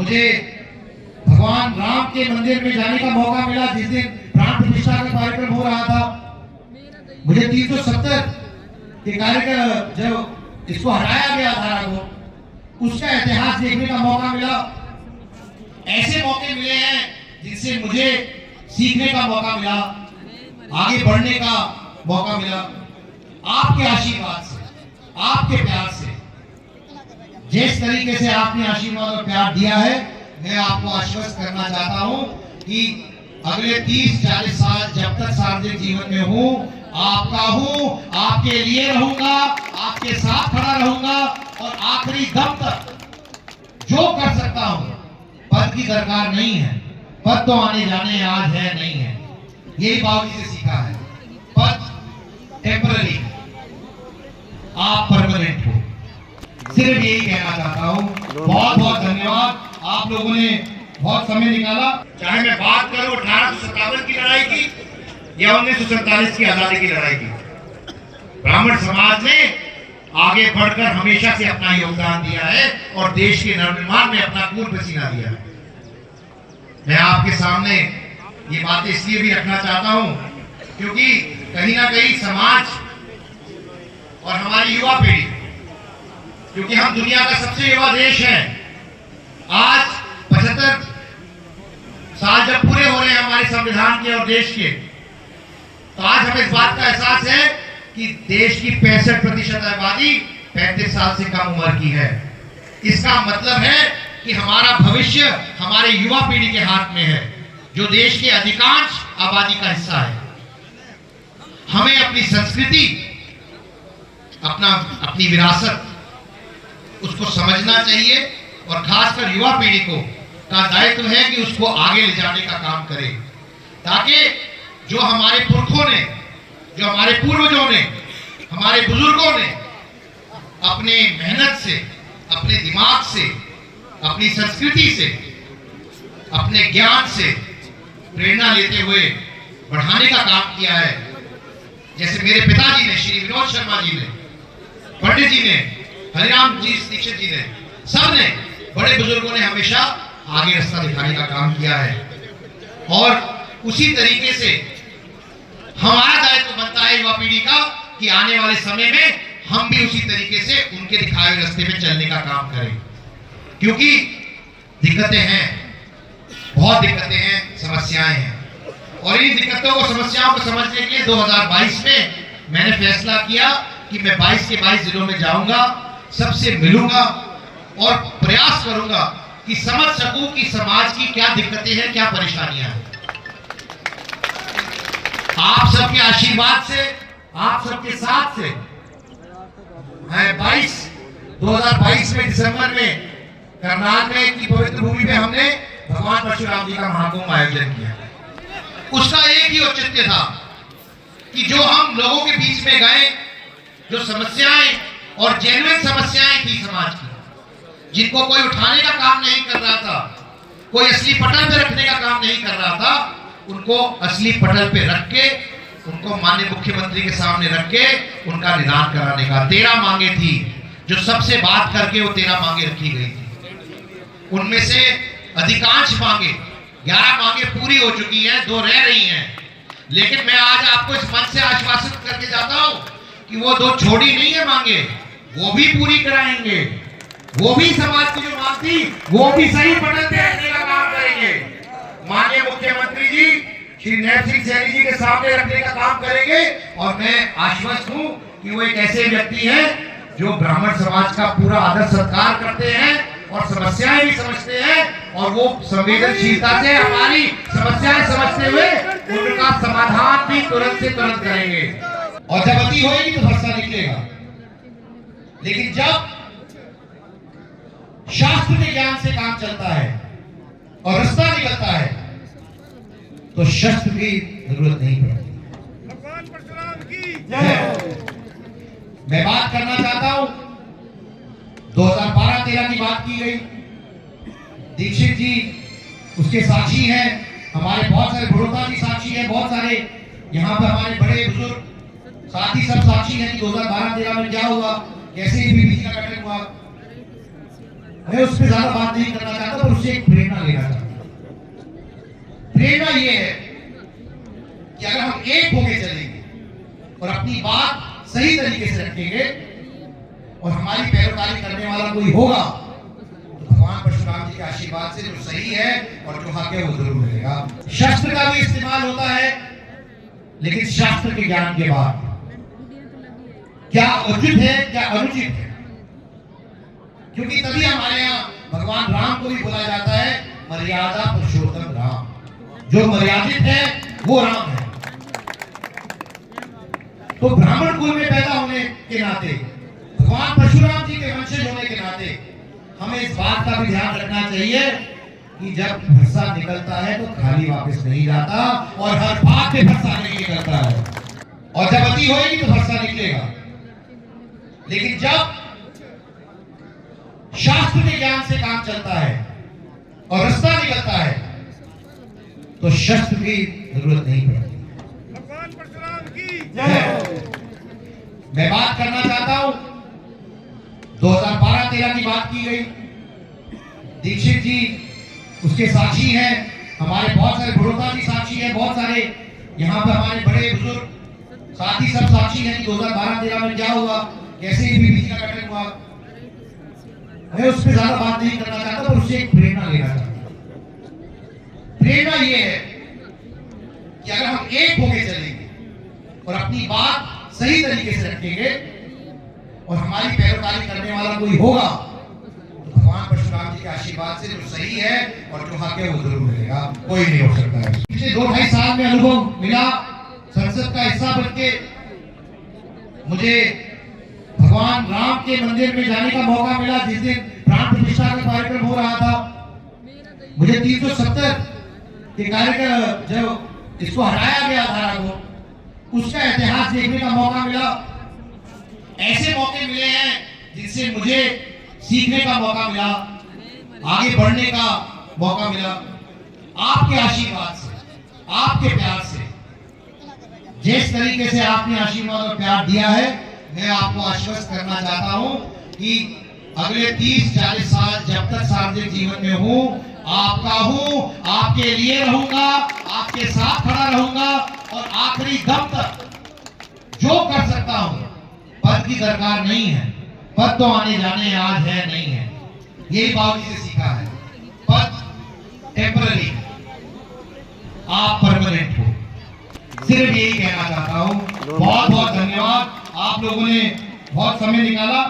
मुझे भगवान राम के मंदिर में जाने का मौका मिला जिस दिन प्राण प्रतिष्ठा का कार्यक्रम हो रहा था। मुझे 370 के कार्यक्रम जब इसको हटाया गया धारा को, उसका इतिहास देखने का मौका मिला। ऐसे मौके मिले हैं जिनसे मुझे सीखने का मौका मिला, आगे बढ़ने का मौका मिला। आपके आशीर्वाद से, आपके प्यार से, जिस तरीके से आपने आशीर्वाद और प्यार दिया है, मैं आपको आश्वस्त करना चाहता हूं कि अगले 30-40 साल जब तक सार्वजनिक जीवन में हूं, आपका हूं, आपके लिए रहूंगा, आपके साथ खड़ा रहूंगा और आखिरी दम तक जो कर सकता हूं। पद की दरकार नहीं है, पद तो आने जाने आज है नहीं है, यही बाबूजी से सीखा है। पद टेम्पररी, आप परमानेंट हो, सिर्फ यही कहना चाहता हूं। बहुत बहुत धन्यवाद, आप लोगों ने बहुत समय निकाला। चाहे मैं बात करूं 1857 की लड़ाई की या 1947 की आजादी की लड़ाई की, ब्राह्मण समाज ने आगे बढ़कर हमेशा से अपना योगदान दिया है और देश के नवनिर्माण में अपना खून पसीना दिया है। मैं आपके सामने ये बातें इसलिए भी रखना चाहता हूं क्योंकि कहीं ना कहीं समाज और हमारी युवा पीढ़ी, क्योंकि हम दुनिया का सबसे युवा देश है, आज 75 साल जब पूरे हो रहे हैं हमारे संविधान के और देश के, तो आज हमें इस बात का एहसास है कि देश की 65% आबादी 35 साल से कम उम्र की है। इसका मतलब है कि हमारा भविष्य हमारे युवा पीढ़ी के हाथ में है, जो देश के अधिकांश आबादी का हिस्सा है। हमें अपनी संस्कृति, अपनी विरासत, उसको समझना चाहिए और खासकर युवा पीढ़ी का दायित्व है कि उसको आगे ले जाने का काम करे, ताकि जो हमारे पुरखों ने, जो हमारे पूर्वजों ने, हमारे बुजुर्गों ने अपने मेहनत से, अपने दिमाग से, अपनी संस्कृति से, अपने ज्ञान से प्रेरणा लेते हुए बढ़ाने का काम किया है। जैसे मेरे पिताजी ने, श्री विनोद शर्मा जी ने, पंडित जी ने, हरिराम जी दीक्षित जी ने, सबने, बड़े बुजुर्गों ने हमेशा आगे रास्ता दिखाने का काम किया है। और उसी तरीके से हमारा दायित्व बनता है युवा पीढ़ी का कि आने वाले समय में हम भी उसी तरीके से उनके दिखाए हुए रास्ते पे चलने का काम करें, क्योंकि दिक्कतें हैं, बहुत दिक्कतें हैं, समस्याएं हैं। और इन दिक्कतों को, समस्याओं को समझने के लिए 2022 में मैंने फैसला किया कि मैं 22 के 22 जिलों में जाऊंगा, सबसे मिलूंगा और प्रयास करूंगा कि समझ सकूं कि समाज की क्या दिक्कतें हैं, क्या परेशानियां हैं। आप सबके आशीर्वाद से, आप सबके साथ से मैं 2022 में दिसंबर में करनाल में की पवित्र भूमि में हमने भगवान परशुराम जी का महाकुंभ आयोजन किया। उसका एक ही औचित्य था कि जो हम लोगों के बीच में गए, जो समस्याएं और जेन्युइन समस्याएं थी समाज की, जिनको कोई उठाने का काम नहीं कर रहा था, कोई असली पटल पे रखने का काम नहीं कर रहा था, उनको असली पटल पे रख के, उनको माननीय मुख्यमंत्री के सामने रख के उनका निदान कराने का। 13 मांगे थी, जो सबसे बात करके वो 13 मांगे रखी गई थी। उनमें से अधिकांश मांगे, 11 मांगे पूरी हो चुकी हैं, 2 रह रही हैं। लेकिन मैं आज आपको इस मंच से आश्वासित करके जाता हूं कि वो 2 छोड़ी नहीं है मांगे, वो भी पूरी कराएंगे। वो भी समाज की जो मांग थी, वो भी सही पटल पे रखने का काम करेंगे। माननीय मुख्यमंत्री जी श्री नैब सिंह सैनी जी के सामने रखने का काम करेंगे। और मैं आश्वस्त हूं कि वो एक ऐसे व्यक्ति हैं जो ब्राह्मण समाज का पूरा आदर सत्कार करते हैं और समस्याएं भी समझते हैं, और वो संवेदनशीलता से हमारी समस्याएं समझते हुए उनका समाधान भी तुरंत से तुरंत करेंगे। और जब अति होगी तो फरसा निकलेगा, लेकिन जब शास्त्र के ज्ञान से काम चलता है और रास्ता निकलता है तो शस्त्र की जरूरत नहीं पड़ती। भगवान परशुराम की जय। मैं बात करना चाहता हूं, 2012-13 की बात की गई, दीक्षित जी उसके साक्षी हैं, हमारे बहुत सारे बड़ौदा जी साक्षी हैं, बहुत सारे यहाँ पर हमारे बड़े बुजुर्ग साथी सब साक्षी हैं कि 2012-13 में क्या हुआ, कैसे बीबीसी का गठन हुआ। मैं उस पर ज्यादा बात नहीं करना चाहता, पर उससे एक प्रेरणा लेना चाहता हूं। प्रेरणा ये है कि अगर हम एक होके चलेंगे और अपनी बात सही तरीके से रखेंगे और हमारी पैरोकारी करने वाला कोई होगा तो भगवान परशुराम जी के आशीर्वाद से जो सही है और जो हक है वो जरूर मिलेगा। शस्त्र का भी इस्तेमाल होता है, लेकिन शास्त्र के ज्ञान के बाद क्या उचित है क्या अनुचित है, क्योंकि तभी हमारे यहाँ भगवान राम को भी बोला जाता है मर्यादा पुरुषोत्तम राम। जो मर्यादित है वो राम है। तो ब्राह्मण कुल में पैदा होने के नाते, भगवान परशुराम जी के वंशज होने के नाते हमें इस बात का भी ध्यान रखना चाहिए कि जब फरसा निकलता है तो खाली वापस नहीं जाता और हर बात पे फरसा नहीं निकलता है, और जब अति होएगी तो फरसा निकलेगा। लेकिन जब शास्त्र के ज्ञान से काम चलता है और रास्ता निकलता है तो शस्त्र की जरूरत नहीं पड़ती। भगवान परशुराम की मैं बात करना चाहता हूं 2012-13 की बात की गई। दीक्षित जी उसके साक्षी हैं, हमारे बहुत सारे बड़ौदा जी साक्षी हैं, बहुत सारे यहाँ पे हमारे बड़े बुजुर्ग साथी सब साक्षी हैं कि 2012-13 में क्या हुआ, कैसे बीबीसी का गठन हुआ। मैं उस पर ज्यादा बात नहीं करना चाहता, पर उससे एक प्रेरणा लेना चाहता हूं। प्रेरणा ये है कि अगर हम एक होके चलेंगे और अपनी बात सही तरीके से रखेंगे और हमारी पैरोकारी करने वाला कोई होगा तो भगवान परशुराम जी के आशीर्वाद से जो सही है और जो हक है वो जरूर मिलेगा, कोई नहीं हो सकता है। पिछले 2-2.5 साल में अनुभव मिला, संसद का हिस्सा बनके मुझे भगवान राम के मंदिर में जाने का मौका मिला। जिस दिन प्राण प्रतिष्ठा का कार्यक्रम हो रहा था, मुझे 370 के कार्यक्रम जब इसको हटाया गया धारा को, उसका इतिहास देखने का मौका मिला। ऐसे मौके मिले हैं जिनसे मुझे सीखने का मौका मिला, आगे बढ़ने का मौका मिला। आपके आशीर्वाद से, आपके प्यार से, जिस तरीके से आपने आशीर्वाद और प्यार दिया है, मैं आपको आश्वस्त करना चाहता हूं कि अगले 30-40 साल जब तक सार्वजनिक जीवन में हूं, आपका हूं, आपके लिए रहूंगा, आपके साथ खड़ा रहूंगा और आखिरी दम तक जो कर सकता हूं। पद की दरकार नहीं है, पद तो आने जाने आज है नहीं है, यही बाबूजी से सीखा है। पद टेम्पररी, आप परमानेंट हो, सिर्फ यही कहना चाहता हूं। बहुत बहुत धन्यवाद, आप लोगों ने बहुत समय निकाला।